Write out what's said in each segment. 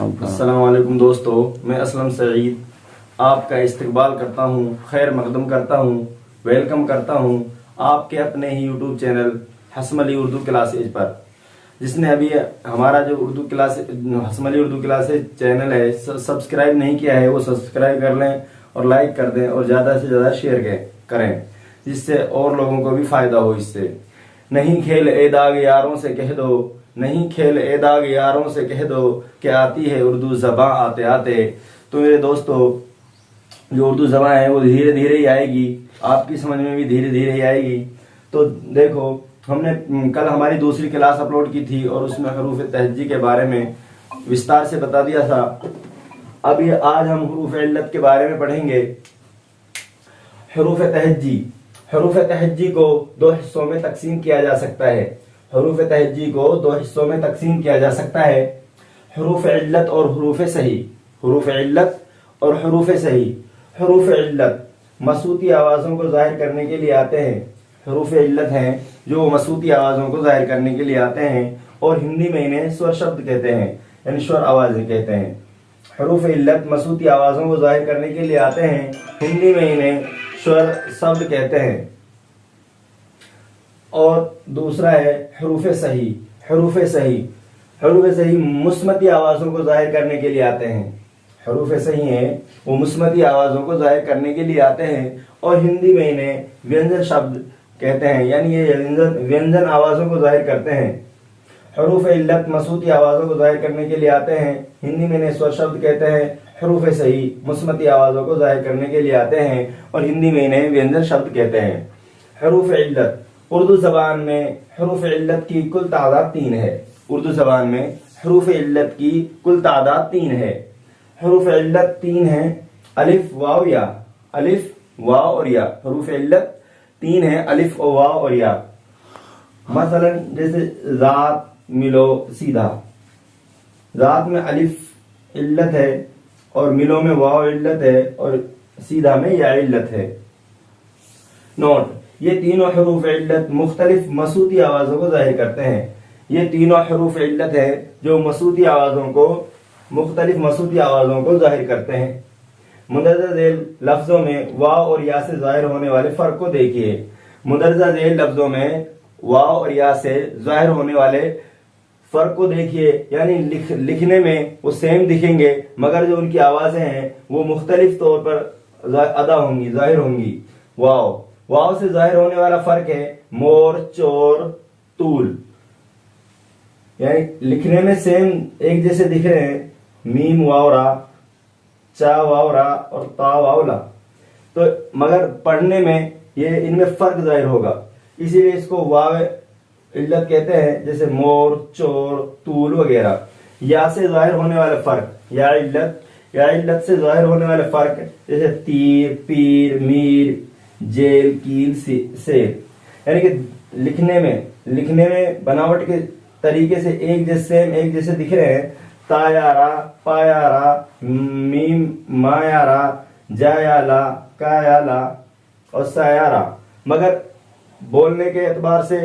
السلام علیکم دوستو، میں اسلم سعید آپ کا استقبال کرتا ہوں، خیر مقدم کرتا ہوں، ویلکم کرتا ہوں آپ کے اپنے ہی یوٹیوب چینل حسم علی اردو کلاسز پر۔ جس نے ابھی ہمارا جو حسم علی اردو کلاسز چینل ہے سبسکرائب نہیں کیا ہے وہ سبسکرائب کر لیں اور لائک کر دیں اور زیادہ سے زیادہ شیئر کریں، جس سے اور لوگوں کو بھی فائدہ ہو اس سے۔ نہیں کھیل اے داغ یاروں سے کہہ دو، نہیں کھیل اے داغ یاروں سے کہہ دو کہ آتی ہے اردو زباں آتے آتے۔ تو میرے دوستو، جو اردو زبان ہے وہ دھیرے دھیرے ہی آئے گی، آپ کی سمجھ میں بھی دھیرے دھیرے ہی آئے گی۔ تو دیکھو، ہم نے کل ہماری دوسری کلاس اپلوڈ کی تھی اور اس میں حروف تہجی کے بارے میں وستار سے بتا دیا تھا۔ اب آج ہم حروف علت کے بارے میں پڑھیں گے۔ حروف تہجی، حروف تہجی کو دو حصوں میں تقسیم کیا جا سکتا ہے۔ حروف تہجی کو دو حصوں میں تقسیم کیا جا سکتا ہے، حروف علت اور حروف صحیح۔ حروف علت اور حروف صحیح۔ حروف علت مصوتی آوازوں کو ظاہر کرنے کے لیے آتے ہیں۔ حروف علت ہیں جو مصوتی آوازوں کو ظاہر کرنے کے لیے آتے ہیں اور ہندی میں انہیں سور شبد کہتے ہیں، یعنی شور آوازیں کہتے ہیں۔ حروف علت مصوتی آوازوں کو ظاہر کرنے کے لیے آتے ہیں، ہندی میں انہیں شور شبد کہتے ہیں۔ اور دوسرا ہے حروف صحیح۔ حروف صحیح، حروف صحیح مثبتی آوازوں کو ظاہر کرنے کے لیے آتے ہیں۔ حروف صحیح ہیں وہ مثبتی آوازوں کو ظاہر کرنے کے لیے آتے ہیں اور ہندی میں انہیں وینجن شبد کہتے ہیں، یعنی یہ وینجن آوازوں کو ظاہر کرتے ہیں۔ حروف علت مصوتی آوازوں کو ظاہر کرنے کے لیے آتے ہیں، ہندی میں انہیں سور شبد کہتے ہیں۔ حروف صحیح مثبتی آوازوں کو ظاہر کرنے کے لیے آتے ہیں اور ہندی میں انہیں وینجن شبد کہتے ہیں۔ حروف علت، اردو زبان میں حروف علت کی کل تعداد 3 ہے۔ اردو زبان میں حروف علت کی کل تعداد 3 ہے۔ حروف علت 3 ہیں، الف واو یا، الف واو اور یا۔ حروف علت 3 ہیں، الف و واو اور یا۔ مثلا جیسے ذات، ملو، سیدھا۔ ذات میں الف علت ہے اور ملو میں واو علت ہے اور سیدھا میں یا علت ہے۔ نوٹ: یہ تینوں حروف علت مختلف مصوتی آوازوں کو ظاہر کرتے ہیں۔ یہ تینوں حروف علت ہیں جو مصوتی آوازوں کو، مختلف مصوتی آوازوں کو ظاہر کرتے ہیں۔ مندرجہ ذیل لفظوں میں واو اور یا سے ظاہر ہونے والے فرق کو دیکھیے۔ مندرجہ ذیل لفظوں میں واو اور یا سے ظاہر ہونے والے فرق کو دیکھیے، یعنی لکھنے میں وہ سیم دکھیں گے مگر جو ان کی آوازیں ہیں وہ مختلف طور پر ادا ہوں گی، ظاہر ہوں گی۔ واو سے ظاہر ہونے والا فرق ہے مور، چور، طول، یعنی لکھنے میں سیم ایک جیسے دکھ رہے ہیں، میم واو را، چا واو را اور تا واو لا، تو مگر پڑھنے میں یہ ان میں فرق ظاہر ہوگا، اسی لیے اس کو واو علت کہتے ہیں، جیسے مور، چور، طول وغیرہ۔ یا سے ظاہر ہونے والا فرق، یا علت سے ظاہر ہونے والے فرق جیسے تیر، پیر، میر، جیل، کیل، سیر، یعنی کہ لکھنے میں بناوٹ کے طریقے سے ایک جیسے دکھ رہے ہیں، تا یا را، پا یا را، میم ما یا را، جا یا لا، کا یا لا اور سا یا را، مگر بولنے کے اعتبار سے،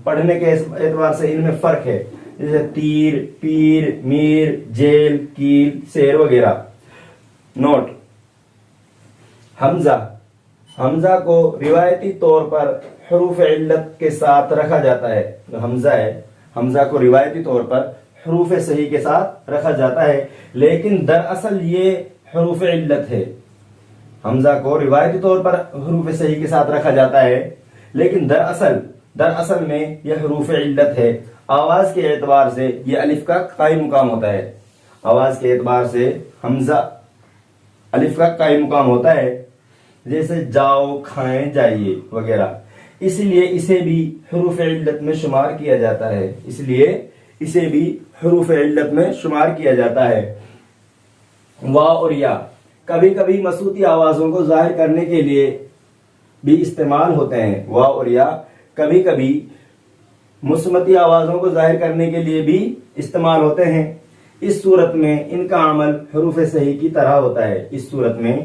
پڑھنے کے اعتبار سے ان میں فرق ہے، جیسے تیر، پیر، میر، جیل، کیل، سیر وغیرہ۔ نوٹ: حمزہ کو روایتی طور پر حروف علت کے ساتھ رکھا جاتا ہے۔ حمزہ کو روایتی طور پر حروف صحیح کے ساتھ رکھا جاتا ہے، لیکن دراصل یہ حروف علت ہے۔ حمزہ کو روایتی طور پر حروف صحیح کے ساتھ رکھا جاتا ہے، لیکن دراصل میں یہ حروف علت ہے۔ آواز کے اعتبار سے یہ الف کا قائم مقام ہوتا ہے۔ آواز کے اعتبار سے حمزہ الف کا قائم مقام ہوتا ہے، جیسے جاؤ، کھائیں، جائیے وغیرہ، اس لیے اسے بھی حروف علت میں شمار کیا جاتا ہے۔ واو اور یا کبھی کبھی مصوتی آوازوں کو ظاہر کرنے کے لیے بھی استعمال ہوتے ہیں۔ واو اور یا کبھی کبھی مثبتی آوازوں کو ظاہر کرنے کے لیے بھی استعمال ہوتے ہیں۔ اس صورت میں ان کا عمل حروف صحیح کی طرح ہوتا ہے۔ اس صورت میں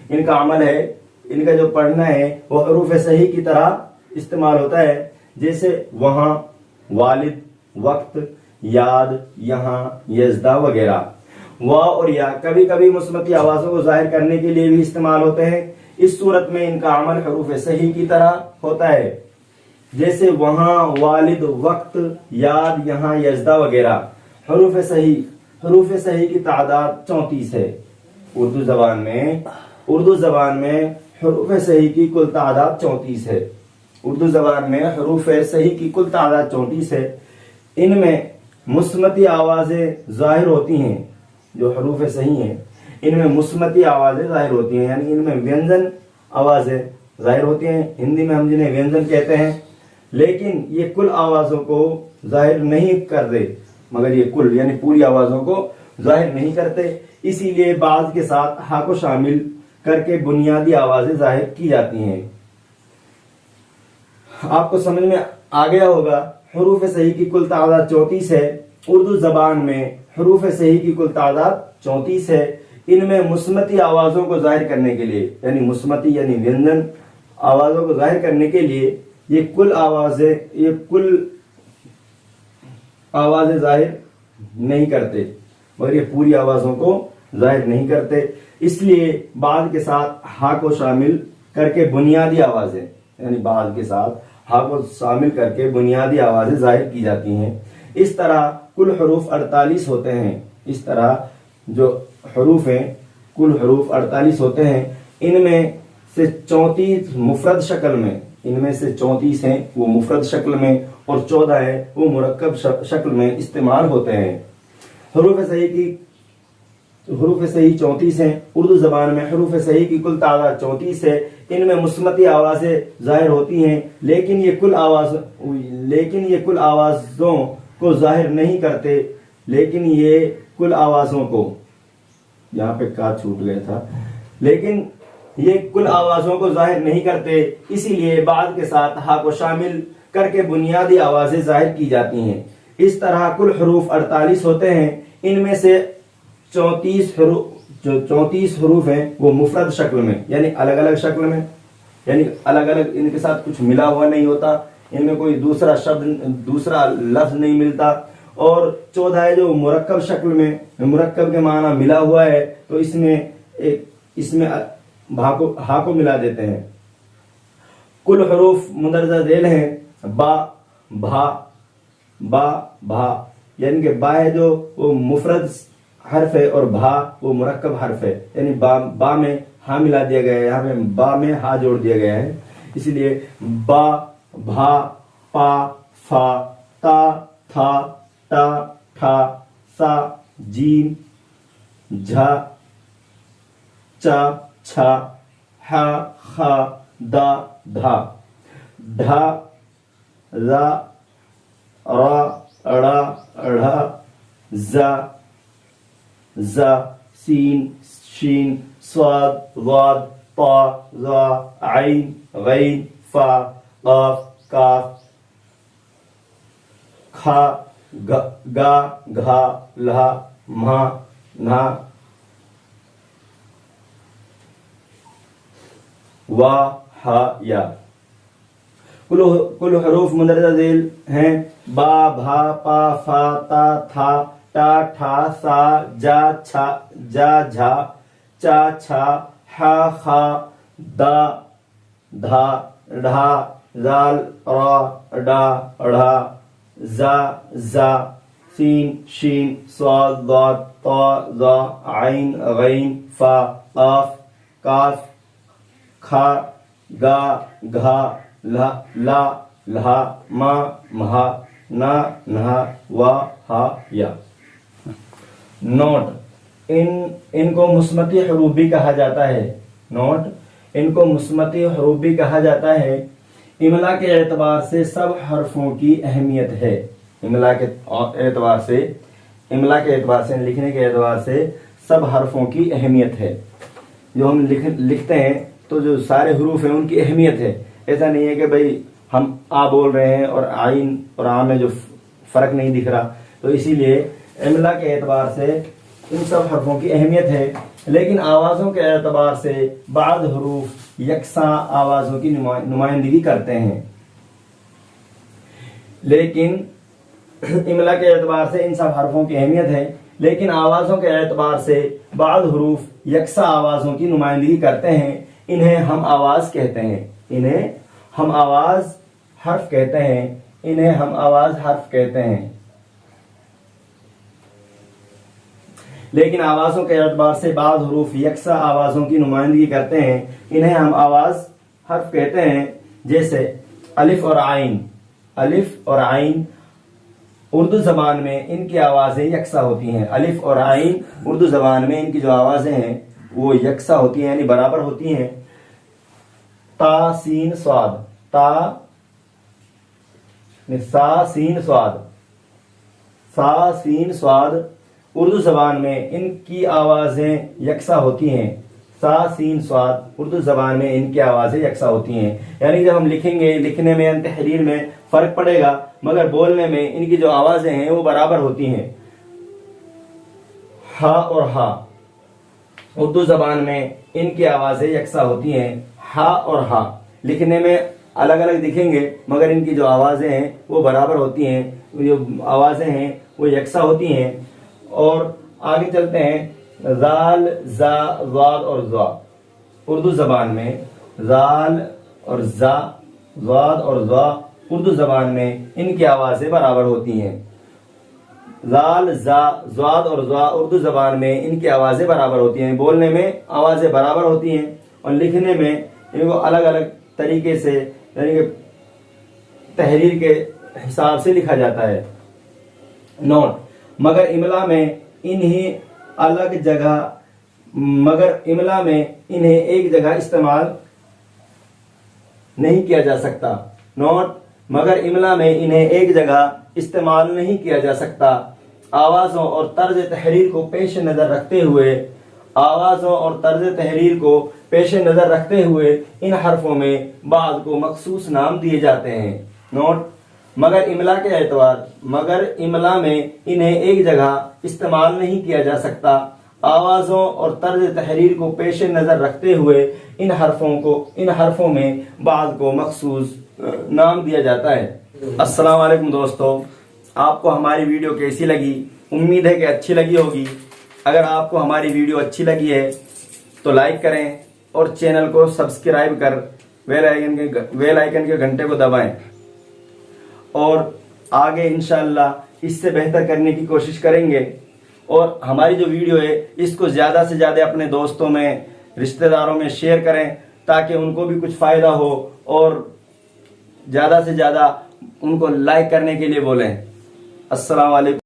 ان کا عمل ہے، ان کا جو پڑھنا ہے وہ حروف صحیح کی طرح استعمال ہوتا ہے، جیسے وہاں، والد، وقت، یاد، یہاں، یزدہ وغیرہ۔ واو اور یا کبھی کبھی مثبتی آوازوں کو ظاہر کرنے کے لیے بھی استعمال ہوتے ہیں. اس صورت میں ان کا عمل حروف صحیح کی طرح ہوتا ہے، جیسے وہاں، والد، وقت، یاد، یہاں، یزدہ وغیرہ. حروف صحیح کی تعداد 34 ہے. اردو زبان میں حروف صحیح کی کل تعداد 34 ہے. اردو زبان میں حروف صحیح کی کل تعداد 34 ہے. ان میں مثبتی آوازیں ظاہر ہوتی ہیں. جو حروف صحیح ہیں ان میں مثبتی آوازیں ظاہر ہوتی ہیں، یعنی ان میں وینزن آوازیں ظاہر ہوتی ہیں. ہندی میں ہم جنہیں وینزن کہتے ہیں. لیکن یہ کل آوازوں کو ظاہر نہیں کرتے، مگر یہ کل یعنی پوری آوازوں کو ظاہر نہیں کرتے. اسی لیے بعض کے ساتھ ہا کو شامل کر کے بنیادی آوازیں ظاہر کی جاتی ہیں. آپ کو سمجھ میں آ گیا ہوگا. حروف صحیح کی کل تعداد 34 ہے. اردو زبان میں حروف صحیح کی کل تعداد 34 ہے. ان میں مثبتی آوازوں کو ظاہر کرنے کے لیے، یعنی مثبتی یعنی وینزن آوازوں کو ظاہر کرنے کے لیے یہ کل آوازیں ظاہر نہیں کرتے، مگر یہ پوری آوازوں کو ظاہر نہیں کرتے. اس لیے بعض کے ساتھ ہا کو شامل کر کے بنیادی آوازیں، یعنی بعض کے ساتھ ہا کو شامل کر کے بنیادی آوازیں ظاہر کی جاتی ہیں. اس طرح کل حروف 48 ہوتے ہیں. اس طرح جو حروف ہیں کل حروف 48 ہوتے ہیں. ان میں سے 34 مفرد شکل میں، ان میں سے 34 ہیں وہ مفرد شکل میں اور 14 ہیں وہ مرکب شکل میں استعمال ہوتے ہیں. حروف صحیح 34 ہیں. اردو زبان میں حروف صحیح کی کل تعداد 34 ہے. ان میں مثبتی آوازیں ظاہر ہوتی ہیں، لیکن یہ کل آوازوں کو ظاہر نہیں کرتے. لیکن یہ کل آوازوں کو، یہاں پہ کا چھوٹ گیا تھا، لیکن یہ کل آوازوں کو ظاہر نہیں کرتے. اسی لیے بعد کے ساتھ ہا کو شامل کر کے بنیادی آوازیں ظاہر کی جاتی ہیں. اس طرح کل حروف 48 ہوتے ہیں. ان میں سے 34 حروف ہیں وہ مفرد شکل میں، یعنی الگ الگ شکل میں، یعنی الگ الگ، ان کے ساتھ کچھ ملا ہوا نہیں ہوتا، ان میں کوئی دوسرا لفظ نہیں ملتا. اور 14 ہے جو مرکب شکل میں، مرکب کے معنی ملا ہوا ہے، تو اس میں ہا کو ملا دیتے ہیں. کل حروف مندرجہ ذیل ہیں. با، بھا، یعنی کہ با ہے جو وہ مفرد حرف ہے اور بھا وہ مرکب حرف ہے. یعنی با میں ہا ملا دیا گیا ہے، یہاں پہ با میں ہا جوڑ دیا گیا ہے. اسی لیے با، بھا، پا، فا، تا، تھا، ٹا، ٹھا، سا، جیم، جھا، چا، چھا، ہا، خا، دا، دھا، ڈھا، ذا، را، ڑا، ڑھا، زا، زا، سین، شین، صاد، ضاد، طا، ظا، عین، غین، فا، قاف، کاف، کھا، گا، گھا، لہا، مہا، نہا، وا، ہا، یا. کل حروف مندرجہ ذیل ہیں. با، بھا، پا، فا، تا، تھا، ٹا، ٹھا، سا، جا، چھا، جھا، چا، چھا، ہا، خا، دا، دھا، ڈھا، ذال، را، ڈا، ڑھا، زا، سین، شین، صاد، ضاد، طا، ظا، عین، غین، فا، قاف، کاف، کھا، گا، گھا، لا، لہا، ما، مہا، نا، نہا، وا، ہا، یا. نوٹ: ان کو مثبتی حروف بھی کہا جاتا ہے. نوٹ: ان کو مثبتی حروف بھی کہا جاتا ہے. املا کے اعتبار سے سب حرفوں کی اہمیت ہے. املا کے اعتبار سے لکھنے کے اعتبار سے سب حرفوں کی اہمیت ہے. جو ہم لکھتے ہیں تو جو سارے حروف ہیں ان کی اہمیت ہے. ایسا نہیں ہے کہ بھئی ہم آ بول رہے ہیں اور آئین اور آ میں جو فرق نہیں دکھ رہا. تو اسی لیے املا کے اعتبار سے ان سب حرفوں کی اہمیت ہے. لیکن آوازوں کے اعتبار سے بعض حروف یکساں آوازوں کی نمائندگی کرتے ہیں. لیکن املا کے اعتبار سے ان سب حرفوں کی اہمیت ہے. لیکن آوازوں کے اعتبار سے بعض حروف یکساں آوازوں کی نمائندگی کرتے ہیں، انہیں ہم آواز کہتے ہیں، انہیں ہم آواز حرف کہتے ہیں، انہیں ہم آواز حرف کہتے ہیں۔ لیکن آوازوں کے اعتبار سے بعض حروف یکساں آوازوں کی نمائندگی کرتے ہیں، انہیں ہم آواز حرف کہتے ہیں، جیسے الف اور عین۔ الف اور عین اردو زبان میں ان کی آوازیں یکساں ہوتی ہیں۔ الف اور عین اردو زبان میں ان کی جو آوازیں ہیں وہ یکساں ہوتی ہیں، یعنی برابر ہوتی ہیں۔ تا سین صاد، تا سا سین صاد، سا سین صاد اردو زبان میں ان کی آوازیں یکساں ہوتی ہیں۔ سا سین صاد اردو زبان میں ان کی آوازیں یکساں ہوتی ہیں، یعنی جب ہم لکھیں گے، لکھنے میں تحریر میں فرق پڑے گا، مگر بولنے میں ان کی جو آوازیں ہیں وہ برابر ہوتی ہیں۔ ہا اور ہا اردو زبان میں ان کی آوازیں یکساں ہوتی ہیں۔ ہا اور ہا لکھنے میں الگ الگ دکھیں گے، مگر ان کی جو آوازیں ہیں وہ برابر ہوتی ہیں، جو آوازیں ہیں وہ یکساں ہوتی ہیں۔ اور آگے چلتے ہیں، زال، زا، ضاد اور ضا اردو زبان میں، زال اور زا، ضاد اور ضا اردو زبان میں ان کی آوازیں برابر ہوتی ہیں۔ زال، زا، ضاد اور ضا اردو زبان میں ان کی آوازیں برابر ہوتی ہیں، بولنے میں آوازیں برابر ہوتی ہیں اور لکھنے میں ان کو الگ الگ طریقے سے، یعنی کہ تحریر کے حساب سے لکھا جاتا ہے۔ نوٹ: مگر املا میں انہیں ایک جگہ استعمال نہیں کیا جا سکتا۔ نوٹ: مگر املا میں انہیں ایک جگہ استعمال نہیں کیا جا سکتا۔ آوازوں اور طرز تحریر کو پیش نظر رکھتے ہوئے ان حرفوں میں بعض کو مخصوص نام دیے جاتے ہیں۔ نوٹ: مگر املا میں انہیں ایک جگہ استعمال نہیں کیا جا سکتا۔ آوازوں اور طرز تحریر کو پیش نظر رکھتے ہوئے ان حرفوں میں بعض کو مخصوص نام دیا جاتا ہے۔ السلام علیکم دوستو، آپ کو ہماری ویڈیو کیسی لگی؟ امید ہے کہ اچھی لگی ہوگی۔ اگر آپ کو ہماری ویڈیو اچھی لگی ہے تو لائک کریں اور چینل کو سبسکرائب کر بیل آئیکن کے گھنٹے کو دبائیں، اور آگے انشاءاللہ اس سے بہتر کرنے کی کوشش کریں گے۔ اور ہماری جو ویڈیو ہے اس کو زیادہ سے زیادہ اپنے دوستوں میں، رشتہ داروں میں شیئر کریں تاکہ ان کو بھی کچھ فائدہ ہو، اور زیادہ سے زیادہ ان کو لائک کرنے کے لیے بولیں۔ السلام علیکم۔